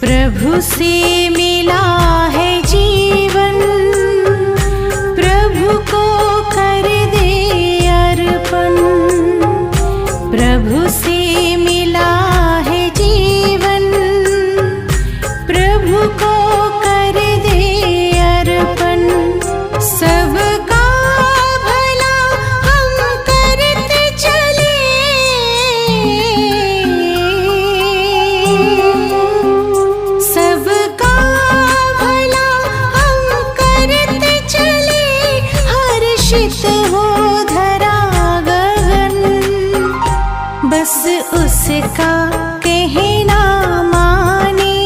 प्रभु से मिला है जीवन, प्रभु को कर दे अर्पण। प्रभु से मिला है जीवन, प्रभु को कर दे अर्पण। सबका भला हम करते चले, सबका भला हम करते चले। हर्षित हो धरा गगन, बस उसका कहना माने,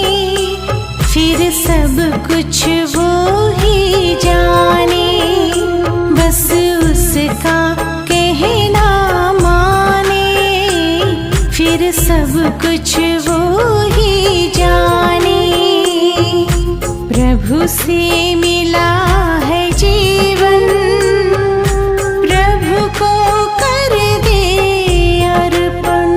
फिर सब कुछ वो ही जाने। बस उसका कहना माने, फिर सब कुछ वो ही जाने। प्रभु से मिला है जीवन, प्रभु को कर दे अर्पण।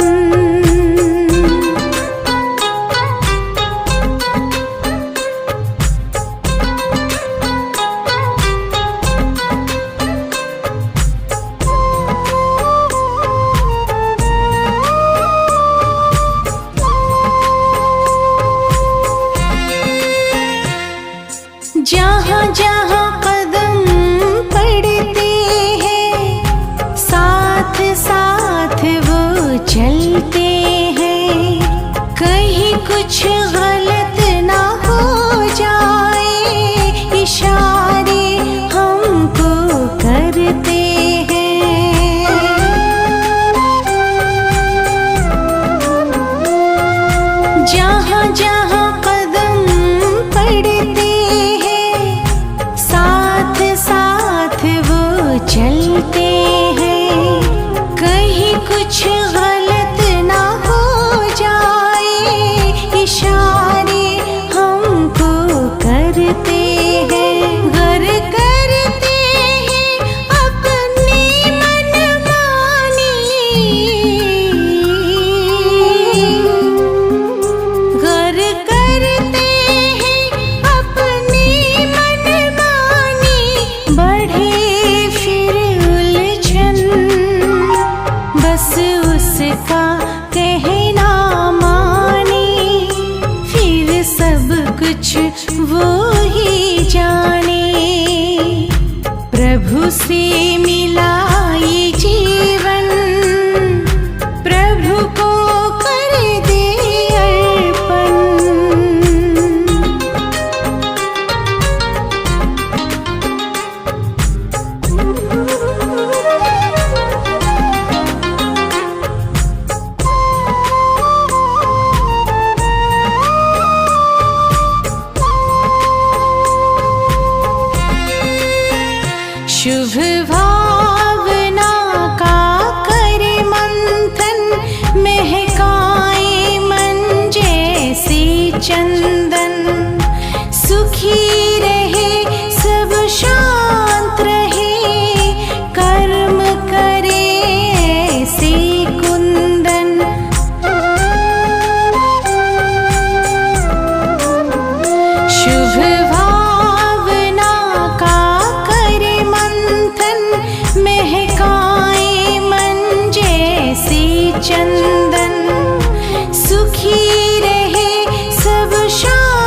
जहाँ जहाँ कदम पड़ते हैं, साथ साथ वो चलते हैं। कहीं कुछ गलत ना हो जाए, इशारे हमको करते हैं। जहाँ जहाँ कदम पड़ते चलते हैं, कहीं कुछ गलत ना हो जाए, इशारे हमको करते हैं। घर करते हैं अपनी मनमानी, घर करते हैं अपनी मनमानी। बढ़े बस उसका कहना माने, फिर सब कुछ वो ही जाने। प्रभु से मिला ये जीवन, प्रभु को कर दे अर्पण। शुभ भावना का करे मंथन, महकाए मन जैसे चंदन। सुखी रहे सब शांत रहे, कर्म करे ऐसे कुंदन। शुभ भावना का करे मंथन, महकाए मन जैसे चंदन। सुखी रहे सब शांत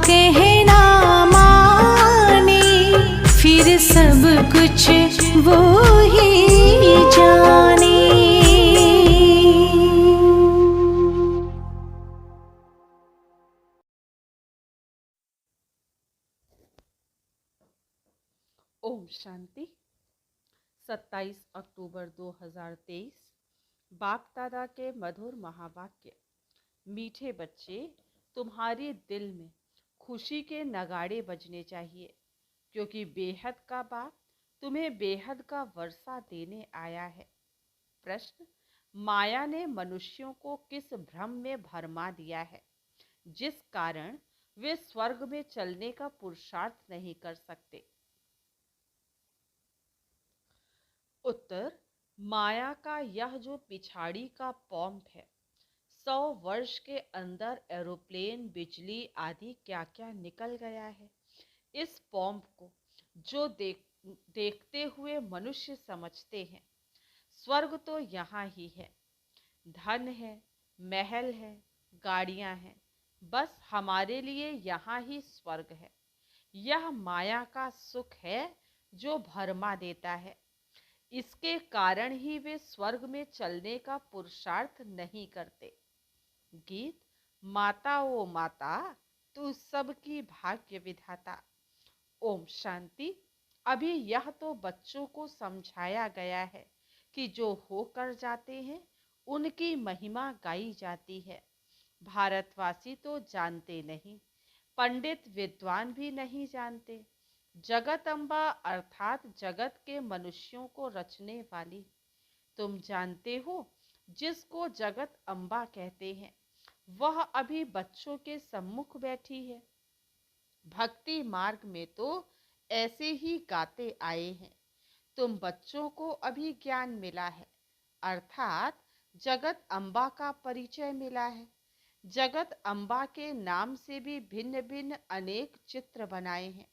कहना माने, फिर सब कुछ वो ही जाने। ओम शांति। 27 अक्टूबर 2023। बाप दादा के मधुर महावाक्य। मीठे बच्चे, तुम्हारे दिल में खुशी के नगाड़े बजने चाहिए, क्योंकि बेहद का बाप तुम्हें बेहद का वर्षा देने आया है। प्रश्न: माया ने मनुष्यों को किस भ्रम में भरमा दिया है, जिस कारण वे स्वर्ग में चलने का पुरुषार्थ नहीं कर सकते? उत्तर: माया का यह जो पिछाड़ी का पॉम्प है, 100 वर्ष के अंदर एरोप्लेन, बिजली आदि क्या क्या निकल गया है। इस पॉम्प को जो देखते हुए मनुष्य समझते हैं स्वर्ग तो यहाँ ही है, धन है, महल है, गाड़ियाँ हैं, बस हमारे लिए यहाँ ही स्वर्ग है। यह माया का सुख है जो भरमा देता है। इसके कारण ही वे स्वर्ग में चलने का पुरुषार्थ नहीं करते। गीत। माता ओ माता, तू सबकी भाग्य विधाता। ओम शांति। अभी यह तो बच्चों को समझाया गया है कि जो होकर जाते हैं उनकी महिमा गाई जाती है। भारतवासी तो जानते नहीं, पंडित विद्वान भी नहीं जानते। जगत अम्बा अर्थात जगत के मनुष्यों को रचने वाली, तुम जानते हो, जिसको जगत अम्बा कहते हैं, वह अभी बच्चों के सम्मुख बैठी है। भक्ति मार्ग में तो ऐसे ही गाते आए हैं। तुम बच्चों को अभी ज्ञान मिला है, अर्थात जगत अम्बा का परिचय मिला है। जगत अम्बा के नाम से भी भिन्न भिन्न अनेक चित्र बनाए हैं।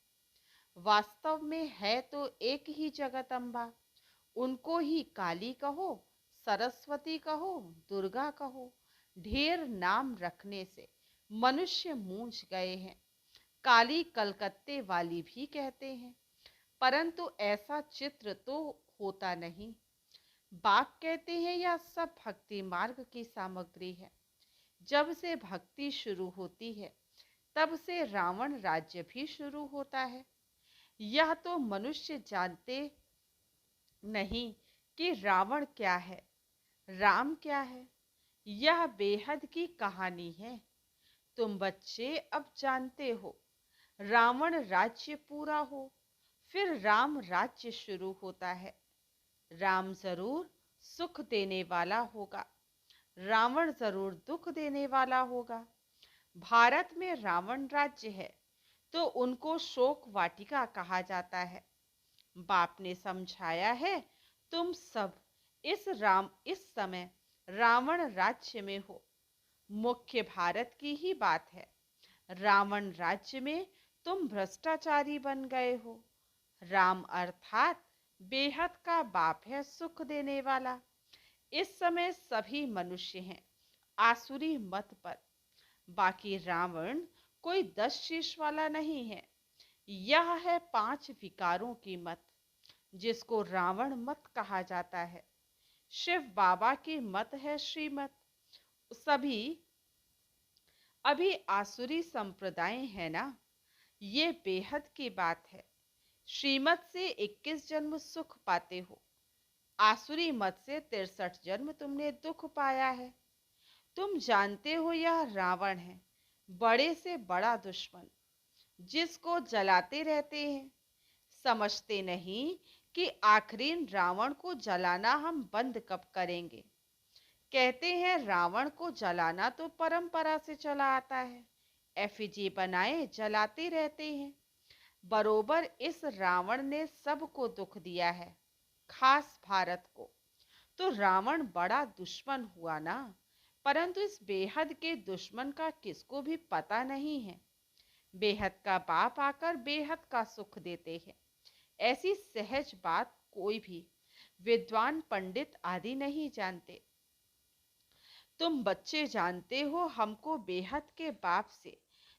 वास्तव में है तो एक ही जगत अम्बा। उनको ही काली कहो, सरस्वती कहो, दुर्गा कहो, ढेर नाम रखने से मनुष्य मूंझ गए हैं। काली कलकत्ते वाली भी कहते हैं, परंतु ऐसा चित्र तो होता नहीं। बाप कहते हैं यह सब भक्ति मार्ग की सामग्री है। जब से भक्ति शुरू होती है तब से रावण राज्य भी शुरू होता है। यह तो मनुष्य जानते नहीं कि रावण क्या है, राम क्या है। यह बेहद की कहानी है। तुम बच्चे अब जानते हो, रावण राज्य पूरा हो फिर राम राज्य शुरू होता है। राम जरूर सुख देने वाला होगा, रावण जरूर दुख देने वाला होगा। भारत में रावण राज्य है तो उनको शोक वाटिका कहा जाता है। बाप ने समझाया है, तुम सब इस समय रावण राज्य में हो। मुख्य भारत की ही बात है। रावण राज्य में तुम भ्रष्टाचारी बन गए हो। राम अर्थात बेहद का बाप है, सुख देने वाला। इस समय सभी मनुष्य हैं आसुरी मत पर। बाकी रावण कोई 10 शीश वाला नहीं है। यह है 5 विकारों की मत, जिसको रावण मत कहा जाता है। शिव बाबा की मत है श्रीमत। सभी अभी आसुरी संप्रदाय है ना, ये बेहद की बात है। श्रीमत से 21 जन्म सुख पाते हो, आसुरी मत से 63 जन्म तुमने दुख पाया है। तुम जानते हो यह रावण है, बड़े से बड़ा दुश्मन, जिसको जलाते रहते हैं। समझते नहीं कि आखिरी रावण को जलाना हम बंद कब करेंगे। कहते हैं रावण को जलाना तो परंपरा से चला आता है, एफिजी बनाए जलाते रहते हैं। बरोबर इस रावण ने सबको दुख दिया है, खास भारत को। तो रावण बड़ा दुश्मन हुआ ना, परंतु इस बेहद के दुश्मन का किसको भी पता नहीं है। बेहद का बाप आकर बेहद का सुख देते हैं। ऐसी सहज बात कोई भी विद्वान पंडित आदि नहीं जानते। तुम बच्चे जानते हो, हमको बेहद के बाप से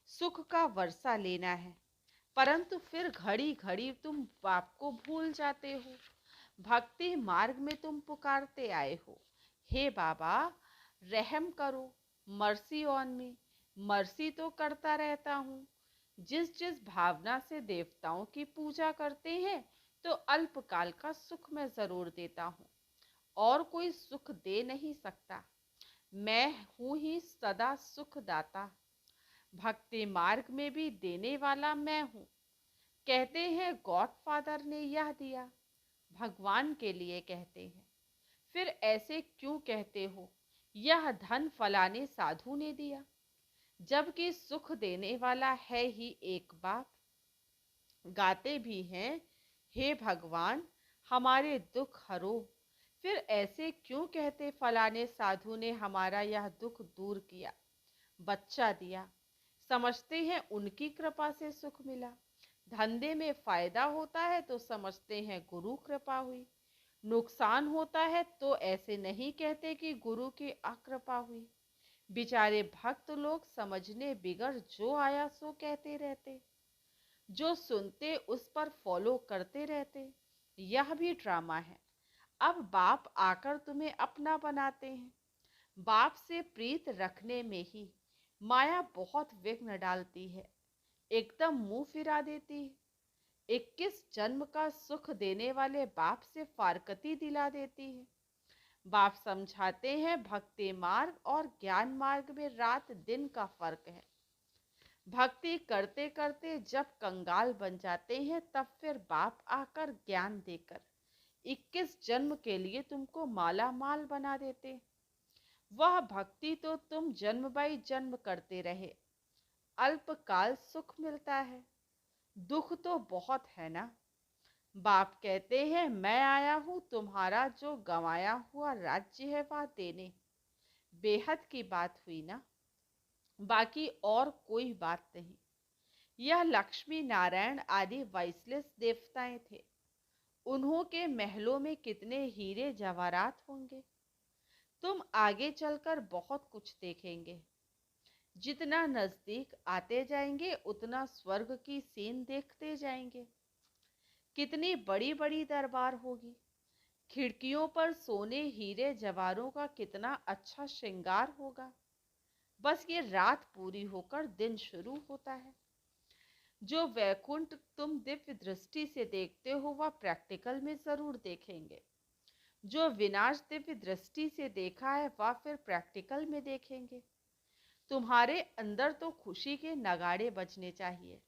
सुख का वर्षा लेना है, परंतु फिर घड़ी घड़ी तुम बाप को भूल जाते हो। भक्ति मार्ग में तुम पुकारते आए हो, हे बाबा रहम करो, मर्सी ऑन मी। मर्सी तो करता रहता हूँ। जिस जिस भावना से देवताओं की पूजा करते हैं, तो अल्पकाल का सुख मैं जरूर देता हूँ, और कोई सुख दे नहीं सकता। मैं हूँ ही सदा सुखदाता। भक्ति मार्ग में भी देने वाला मैं हूँ। कहते हैं गॉड फादर ने यह दिया, भगवान के लिए कहते हैं। फिर ऐसे क्यों कहते हो, यह धन फलाने साधु ने दिया, जबकि सुख देने वाला है ही एक बाप। गाते भी हैं, हे भगवान हमारे दुख हरो। फिर ऐसे क्यों कहते फलाने साधु ने हमारा यह दुख दूर किया, बच्चा दिया। समझते हैं उनकी कृपा से सुख मिला। धंधे में फायदा होता है तो समझते हैं गुरु कृपा हुई। नुकसान होता है तो ऐसे नहीं कहते कि गुरु की अकृपा हुई। बेचारे भक्त लोग समझने बिगड़ जो आया सो कहते रहते, जो सुनते उस पर फॉलो करते रहते। यह भी ड्रामा है। अब बाप आकर तुम्हें अपना बनाते हैं। बाप से प्रीत रखने में ही माया बहुत विघ्न डालती है, एकदम मुंह फिरा देती है। 21 जन्म का सुख देने वाले बाप से फारकती दिला देती है। बाप समझाते हैं भक्ति मार्ग और ज्ञान मार्ग में रात दिन का फर्क है। भक्ति करते करते जब कंगाल बन जाते हैं, तब फिर बाप आकर ज्ञान देकर 21 जन्म के लिए तुमको माला माल बना देते। वह भक्ति तो तुम जन्म बाई जन्म करते रहे, अल्पकाल सुख मिलता है, दुख तो बहुत है ना। बाप कहते हैं मैं आया हूँ तुम्हारा जो गंवाया हुआ राज्य है वह देने। बेहद की बात हुई ना, बाकी और कोई बात नहीं। यह लक्ष्मी नारायण आदि वाइसलेस देवताएं थे। उन्हों के महलों में कितने हीरे जवाहरात होंगे। तुम आगे चलकर बहुत कुछ देखेंगे। जितना नजदीक आते जाएंगे उतना स्वर्ग की सीन देखते जाएंगे। कितनी बड़ी बड़ी दरबार होगी। खिड़कियों पर सोने हीरे जवाहरों का कितना अच्छा श्रृंगार होगा। बस ये रात पूरी होकर दिन शुरू होता है। जो वैकुंठ तुम दिव्य दृष्टि से देखते हो वह प्रैक्टिकल में जरूर देखेंगे। जो विनाश दिव्य दृष्टि से देखा है वह फिर प्रैक्टिकल में देखेंगे। तुम्हारे अंदर तो खुशी के नगाड़े बजने चाहिए।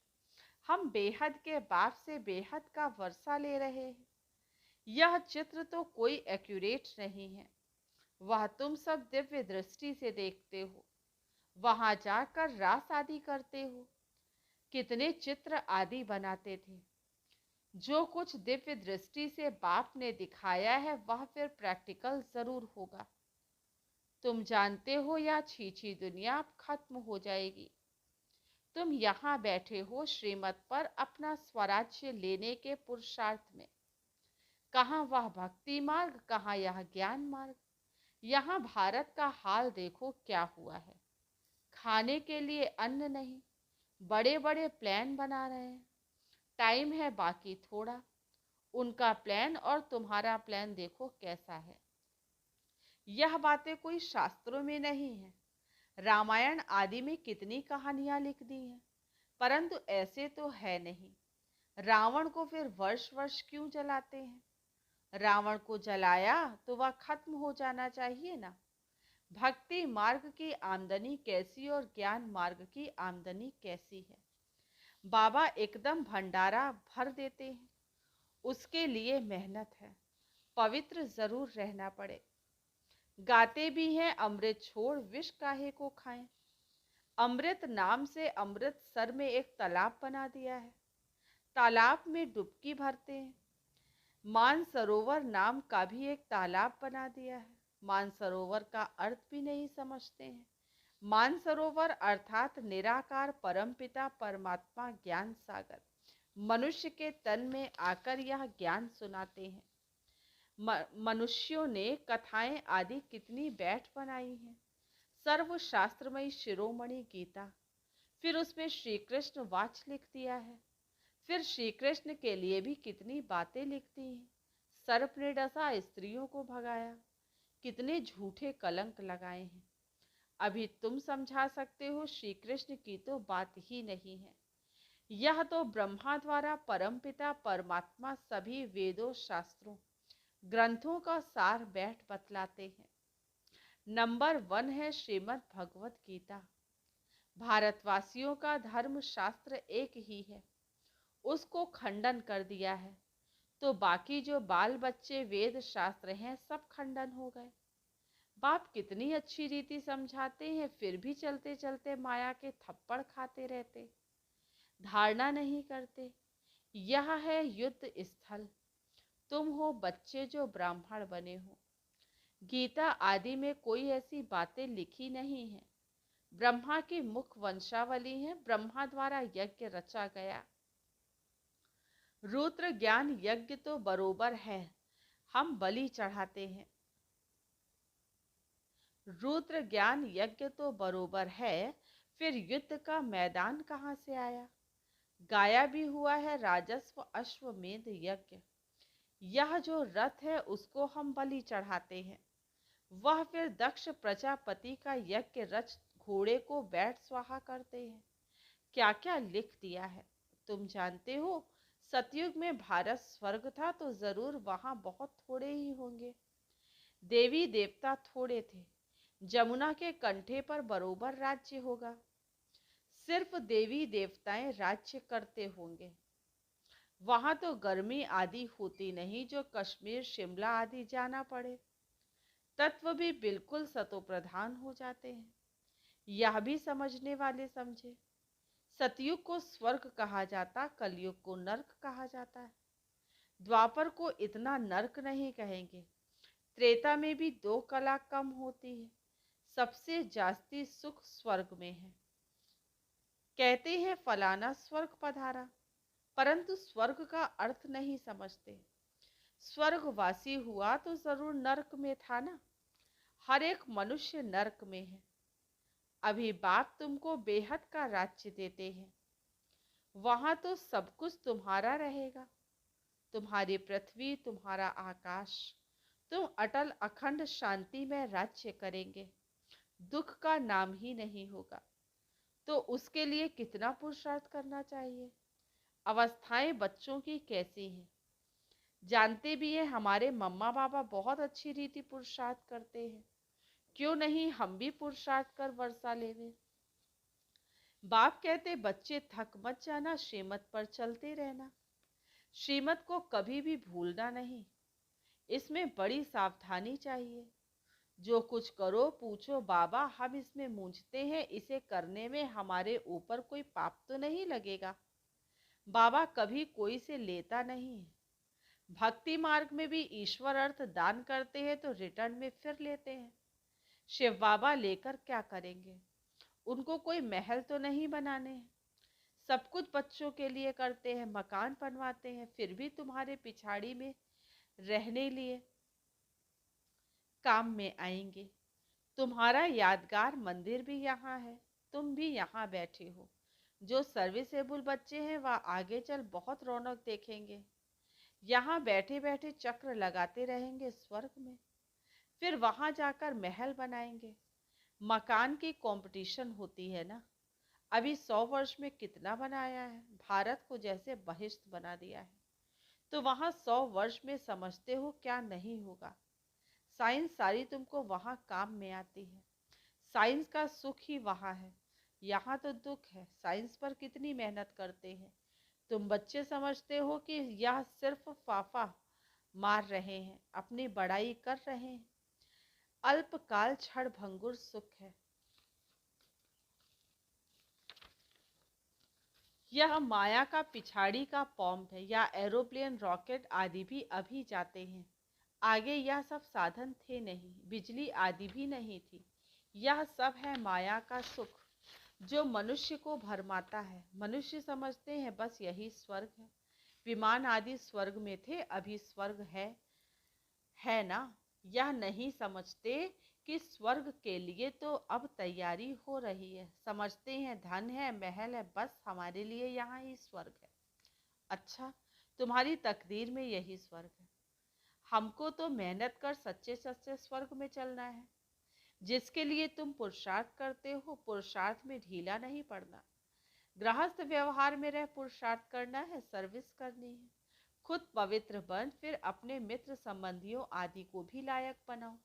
हम बेहद के बाप से बेहद का वर्षा ले रहे हैं। यह चित्र तो कोई एक्यूरेट नहीं है। वह तुम सब दिव्य दृष्टि से देखते हो, वहां जाकर रास आदि करते हो। कितने चित्र आदि बनाते थे। जो कुछ दिव्य दृष्टि से बाप ने दिखाया है वह फिर प्रैक्टिकल जरूर होगा। तुम जानते हो यह छीछी दुनिया अब खत्म हो जाएगी। तुम यहाँ बैठे हो श्रीमत पर अपना स्वराज्य लेने के पुरुषार्थ में। कहाँ वह भक्ति मार्ग, कहाँ यह ज्ञान मार्ग। यहाँ भारत का हाल देखो क्या हुआ है। खाने के लिए अन्न नहीं, बड़े बड़े प्लान बना रहे हैं। टाइम है बाकी थोड़ा। उनका प्लान और तुम्हारा प्लान देखो कैसा है। यह बातें कोई शास्त्रों में नहीं है। रामायण आदि में कितनी कहानियां लिख दी हैं, परंतु ऐसे तो है नहीं। रावण को फिर वर्ष वर्ष क्यों जलाते हैं? रावण को जलाया तो वह खत्म हो जाना चाहिए ना। भक्ति मार्ग की आमदनी कैसी और ज्ञान मार्ग की आमदनी कैसी है? बाबा एकदम भंडारा भर देते हैं। उसके लिए मेहनत है, पवित्र जरूर रहना पड़े। गाते भी हैं अमृत छोड़ विष काहे को खाएं। अमृत नाम से अमृत सर में एक तालाब बना दिया है। तालाब में डुबकी भरते हैं। मानसरोवर नाम का भी एक तालाब बना दिया है। मानसरोवर का अर्थ भी नहीं समझते हैं। मानसरोवर अर्थात निराकार परमपिता परमात्मा ज्ञान सागर मनुष्य के तन में आकर यह ज्ञान सुनाते हैं। मनुष्यों ने कथाएं आदि कितनी बैठ बनाई हैं। सर्वशास्त्रमयी शिरोमणि गीता, फिर उसमें श्री कृष्ण वाच लिख दिया है। फिर श्री कृष्ण के लिए भी कितनी बातें लिखती हैं। सर्प ने डसा, स्त्रियों को भगाया, कितने झूठे कलंक लगाए हैं। अभी तुम समझा सकते हो, श्री कृष्ण की तो बात ही नहीं है। यह तो ब्रह्मा द्वारा परमपिता परमात्मा सभी वेदों शास्त्रों ग्रंथों का सार बैठ बतलाते हैं। नंबर 1 है श्रीमद् भगवत गीता। भारतवासियों का धर्म शास्त्र एक ही है, उसको खंडन कर दिया है तो बाकी जो बाल बच्चे वेद शास्त्र हैं सब खंडन हो गए। बाप कितनी अच्छी रीति समझाते हैं, फिर भी चलते चलते माया के थप्पड़ खाते रहते, धारणा नहीं करते। यह है युद्ध स्थल, तुम हो बच्चे जो ब्राह्मण बने हो। गीता आदि में कोई ऐसी बातें लिखी नहीं है। ब्रह्मा की मुख वंशावली है, ब्रह्मा द्वारा यज्ञ रचा गया। रुद्र ज्ञान यज्ञ तो बरोबर है, हम बलि चढ़ाते हैं। रुद्र ज्ञान यज्ञ तो बरोबर है, फिर युद्ध का मैदान कहाँ से आया? गाया भी हुआ है राजस्व अश्वमेध यज्ञ। यह जो रथ है उसको हम बलि चढ़ाते हैं। वह फिर दक्ष प्रजापति का यज्ञ रच घोड़े को बैठ स्वाहा करते हैं। क्या क्या लिख दिया है तुम जानते हो? सतयुग में भारत स्वर्ग था तो जरूर वहां बहुत थोड़े ही होंगे, देवी देवता थोड़े थे। जमुना के कंठे पर बरोबर राज्य होगा, सिर्फ देवी देवताएं राज्य करते होंगे। वहां तो गर्मी आदि होती नहीं जो कश्मीर शिमला आदि जाना पड़े। तत्व भी बिल्कुल सतोप्रधान हो जाते हैं। यह भी समझने वाले समझे। सतयुग को स्वर्ग कहा जाता, कलयुग को नर्क कहा जाता है। द्वापर को इतना नर्क नहीं कहेंगे। त्रेता में भी 2 कला कम होती है, सबसे जास्ती सुख स्वर्ग में है। कहते हैं फलाना स्वर्ग पधारा, परंतु स्वर्ग का अर्थ नहीं समझते। स्वर्गवासी हुआ तो जरूर नर्क में था ना। हर एक मनुष्य नर्क में है। अभी बाप तुमको बेहद का राज्य देते हैं, वहां तो सब कुछ तुम्हारा रहेगा। तुम्हारी पृथ्वी, तुम्हारा आकाश, तुम अटल अखंड शांति में राज्य करेंगे। दुख का नाम ही नहीं होगा। तो उसके लिए कितना पुरुषार्थ करना चाहिए? अवस्थाएं बच्चों की कैसी हैं जानते भी हैं। हमारे मम्मा पापा बहुत अच्छी रीति पुरुषार्थ करते हैं, क्यों नहीं हम भी पुरुषार्थ कर वर्षा लेवे। बाप कहते बच्चे थक मत जाना, श्रीमत पर चलते रहना। श्रीमत को कभी भी भूलना नहीं, इसमें बड़ी सावधानी चाहिए। जो कुछ करो पूछो बाबा हम इसमें मूंझते हैं, इसे करने में हमारे ऊपर कोई पाप तो नहीं लगेगा? बाबा कभी कोई से लेता नहीं है। भक्ति मार्ग में भी ईश्वर अर्थ दान करते हैं तो रिटर्न में फिर लेते हैं। शिव बाबा लेकर क्या करेंगे? उनको कोई महल तो नहीं बनाने हैं। सब कुछ बच्चों के लिए करते हैं, मकान बनवाते हैं, फिर भी तुम्हारे पिछाड़ी में रहने लिए काम में आएंगे। तुम्हारा यादगार मंदिर भी यहाँ है, तुम भी यहाँ बैठे हो। जो सर्विसेबल बच्चे हैं वह आगे चल बहुत रौनक देखेंगे। यहाँ बैठे बैठे चक्र लगाते रहेंगे स्वर्ग में, फिर वहां जाकर महल बनाएंगे। मकान की कंपटीशन होती है ना। अभी 100 वर्ष में कितना बनाया है, भारत को जैसे बहिष्ट बना दिया है। तो वहां 100 वर्ष में समझते हो क्या नहीं होगा? साइंस सारी तुमको वहां काम में आती है। साइंस का सुख ही वहां है, यहाँ तो दुख है। साइंस पर कितनी मेहनत करते हैं। तुम बच्चे समझते हो कि यह सिर्फ फाफा मार रहे हैं, अपनी बड़ाई कर रहे हैं। अल्पकाल क्षण भंगुर सुख है। यह माया का पिछाड़ी का पॉम्प है। या एरोप्लेन, रॉकेट आदि भी अभी जाते हैं। आगे यह सब साधन थे नहीं, बिजली आदि भी नहीं थी। यह सब है माया का सुख जो मनुष्य को भरमाता है। मनुष्य समझते हैं बस यही स्वर्ग है। विमान आदि स्वर्ग में थे, अभी स्वर्ग है ना? यह नहीं समझते कि स्वर्ग के लिए तो अब तैयारी हो रही है। समझते हैं धन है, महल है, बस हमारे लिए यहाँ ही स्वर्ग है। अच्छा, तुम्हारी तकदीर में यही स्वर्ग है। हमको तो मेहनत कर सच्चे सच्चे स्वर्ग में चलना है। जिसके लिए तुम पुरुषार्थ करते हो, पुरुषार्थ में ढीला नहीं पड़ना। गृहस्थ व्यवहार में रह पुरुषार्थ करना है, सर्विस करनी है। खुद पवित्र बन, फिर अपने मित्र संबंधियों आदि को भी लायक बनाओ।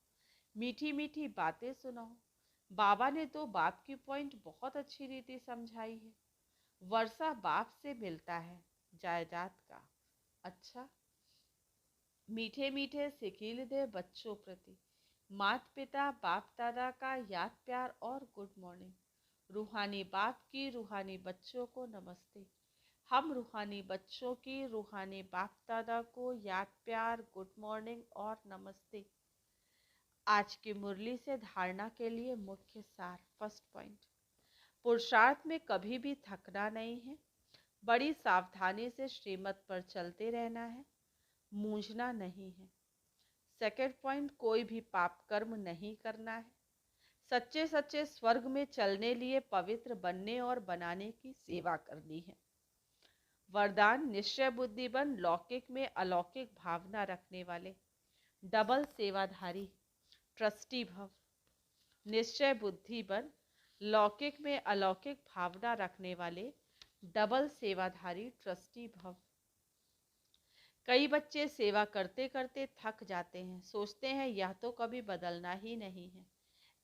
मीठी मीठी बातें सुनाओ। बाबा ने तो बाप की पॉइंट बहुत अच्छी रीति समझाई है। वर्षा बाप से मिलता है, जायदाद का। अच्छा, मीठे मीठे सिकील दे बच्चों प्रति। माता पिता बाप दादा का याद प्यार और गुड मॉर्निंग। रूहानी बाप की रूहानी बच्चों को नमस्ते। हम रूहानी बच्चों की रूहानी बाप दादा को याद प्यार, गुड मॉर्निंग और नमस्ते। आज की मुरली से धारणा के लिए मुख्य सार। फर्स्ट पॉइंट, पुरुषार्थ में कभी भी थकना नहीं है। बड़ी सावधानी से श्रीमत पर चलते रहना है, मूंझना नहीं है। सेकेंड पॉइंट, कोई भी पाप कर्म नहीं करना है। सच्चे सच्चे स्वर्ग में चलने लिए पवित्र बनने और बनाने की सेवा करनी है। वरदान, निश्चय बुद्धि बन, लौकिक में अलौकिक भावना रखने वाले। डबल सेवाधारी, ट्रस्टी भव। निश्चय बुद्धि बन, लौकिक में अलौकिक भावना रखने वाले, डबल सेवाधारी, ट्रस्टी भव। कई बच्चे सेवा करते करते थक जाते हैं, सोचते हैं यह तो कभी बदलना ही नहीं है।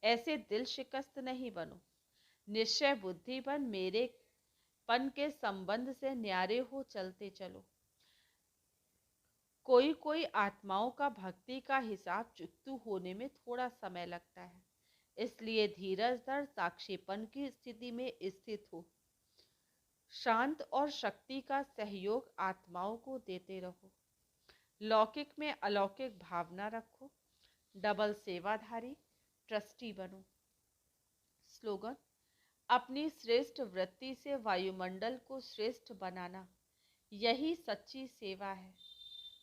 ऐसे दिल शिकस्त नहीं बनो। निश्चय बुद्धि बन, मेरे पन के संबंध से न्यारे हो चलते चलो। कोई कोई आत्माओं का भक्ति का हिसाब चुकतू होने में थोड़ा समय लगता है, इसलिए धीरज धर, साक्षीपन की स्थिति में स्थित हो। शांत और शक्ति का सहयोग आत्माओं को देते रहो। लौकिक में अलौकिक भावना रखो। डबल सेवाधारी, ट्रस्टी बनो। स्लोगन, अपनी श्रेष्ठ वृत्ति से वायुमंडल को श्रेष्ठ बनाना, यही सच्ची सेवा है।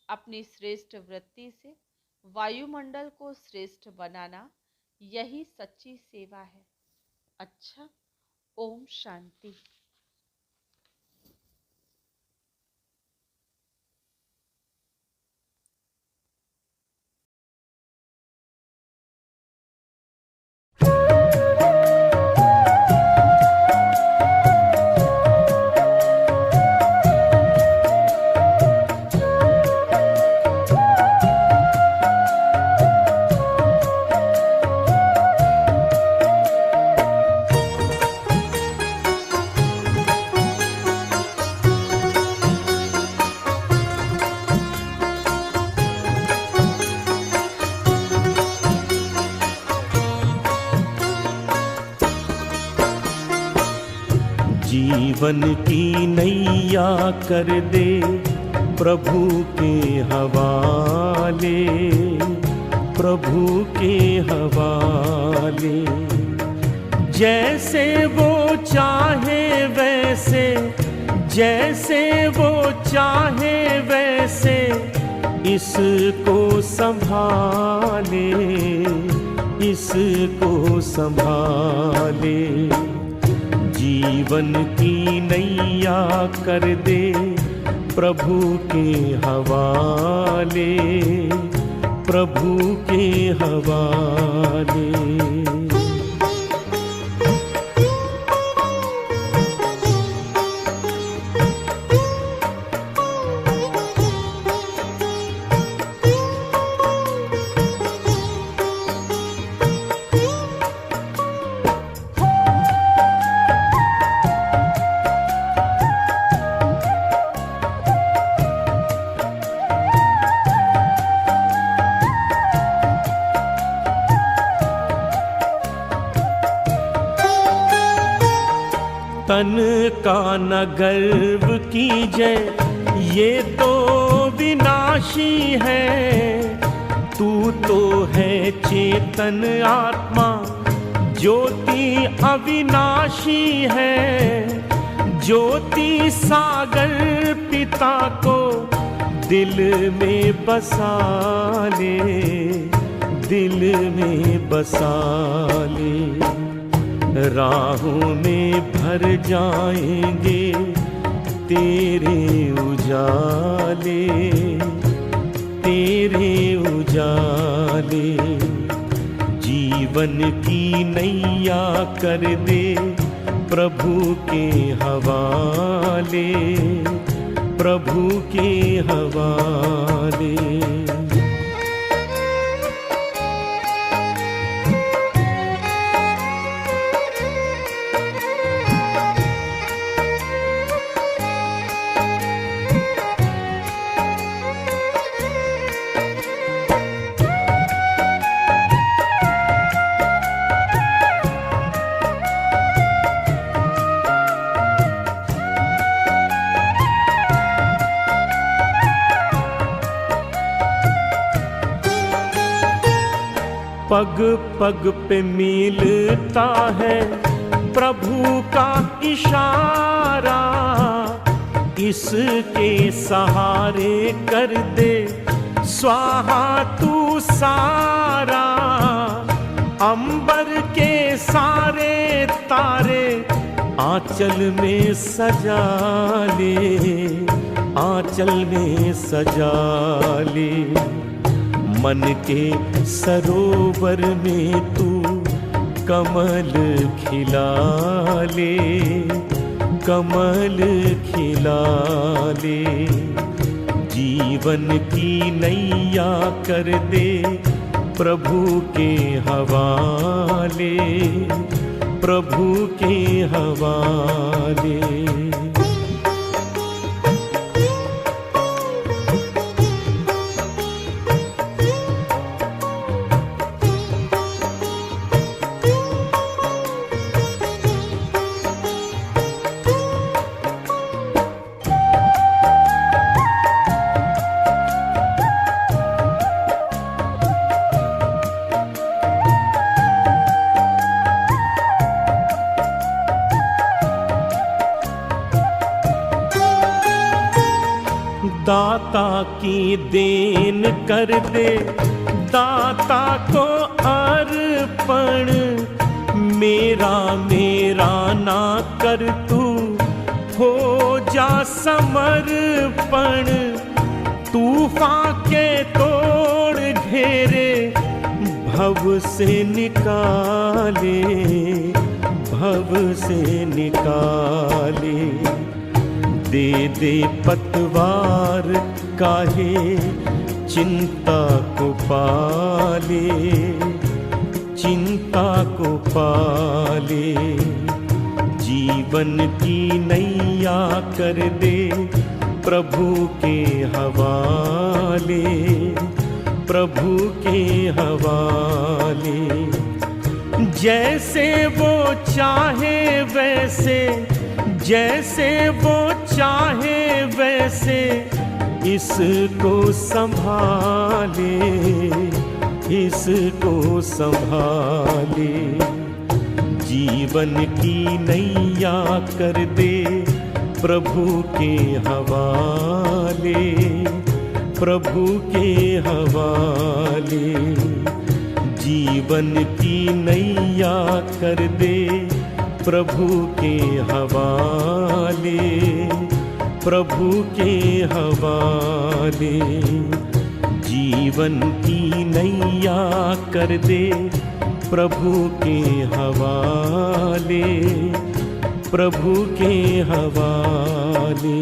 अपनी श्रेष्ठ वृत्ति से वायुमंडल को श्रेष्ठ बनाना, यही सच्ची सेवा है। अच्छा, ओम शांति। जीवन की नैया कर दे प्रभु के हवाले, प्रभु के हवाले। जैसे वो चाहे वैसे, जैसे वो चाहे वैसे इसको संभाले, इसको संभाले। जीवन की नैया कर दे प्रभु के हवाले, प्रभु के हवाले। तन का न गर्व कीजे, ये तो विनाशी है। तू तो है चेतन आत्मा, ज्योति अविनाशी है। ज्योति सागर पिता को दिल में बसा ले, दिल में बसा ले। राहों में भर जाएंगे तेरे उजाले, तेरे उजाले। जीवन की नैया कर दे प्रभु के हवाले, प्रभु के हवाले। पग पग पे मिलता है प्रभु का इशारा, इसके सहारे कर दे स्वाहा तू सारा। अंबर के सारे तारे आंचल में सजा ले, आंचल में सजा ले। मन के सरोवर में तू कमल खिला ले, कमल खिला ले। जीवन की नैया कर दे प्रभु के हवाले, प्रभु के हवाले। दाता की देन कर दे दाता को अर्पण, मेरा मेरा ना कर तू हो जा समर्पण। तूफान के तोड़ घेरे भव से निकाले, भव से निकाले। दे दे पतवार काहे चिंता को पाले, चिंता को पाले। जीवन की नैया कर दे प्रभु के हवाले, प्रभु के हवाले। जैसे वो चाहे वैसे, जैसे वो चाहे वैसे इसको संभाले, इसको संभाले। जीवन की नैया कर दे प्रभु के हवाले, प्रभु के हवाले। जीवन की नैया कर दे प्रभु के हवाले, प्रभु के हवाले। जीवन की नैया कर दे प्रभु के हवाले, प्रभु के हवाले।